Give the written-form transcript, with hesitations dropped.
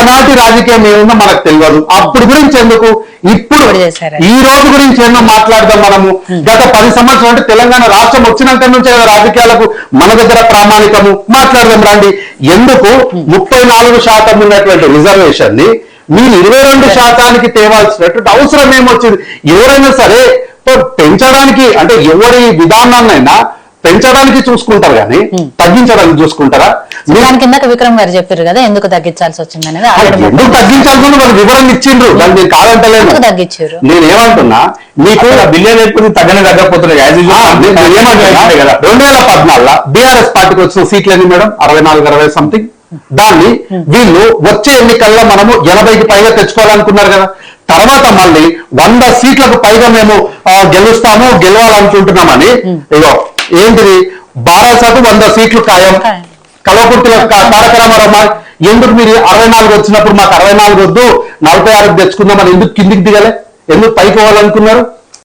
ఆనాటి రాజకీయం ఏముందో మనకు తెలియదు. అప్పుడు గురించి ఎందుకు, ఇప్పుడు ఈ రోజు గురించి ఏమో మాట్లాడదాం మనము. గత 10 సంవత్సరాలు అంటే తెలంగాణ రాష్ట్రం వచ్చినాక నుంచే కదా రాజకీయాలకు మన దగ్గర ప్రామాణికము. మాట్లాడదాం రండి. ఎందుకు 34% ఉన్నటువంటి రిజర్వేషన్ ని మీరు 22% తేవాల్సినటువంటి అవసరం ఏమొచ్చింది? ఎవరైనా సరే పెంచడానికి అంటే ఎవరి విధానాన్నైనా పెంచడానికి చూసుకుంటారు కానీ తగ్గించడానికి చూసుకుంటారా? కిందక విక్రమ్ గారు చెప్పారు కదా ఎందుకు తగ్గించాల్సి వచ్చింది అనేది. ఎందుకు తగ్గించాల్సి వాళ్ళు వివరణ ఇచ్చిండ్రు, దాన్ని నేను కాదంటలేను. తగ్గించారు. నేనేమంటున్నా, మీకు బిలియన్ ఎక్కువ తగ్గనే తగ్గకపోతున్నాయి. 2014 బీఆర్ఎస్ పార్టీకి వచ్చిన సీట్లు ఎన్ని మేడం? 64-60 సంథింగ్. దాన్ని వీళ్ళు వచ్చే ఎన్నికల్లో మనము 80కి పైగా తెచ్చుకోవాలనుకున్నారు కదా. తర్వాత మళ్ళీ 100 సీట్లకు పైగా మేము గెలుస్తాము గెలవాలనుకుంటున్నామని ఇగో ఏంటిది బారాసాకు 100 సీట్లు ఖాయం. కల్వకుర్తిలో తారక రామారావు ఎందుకు మీరు 64 వచ్చినప్పుడు మాకు 64 వద్దు 46 తెచ్చుకుందామని ఎందుకు కిందికి దిగలే? ఎందుకు పైకి పోవాలనుకున్నారు?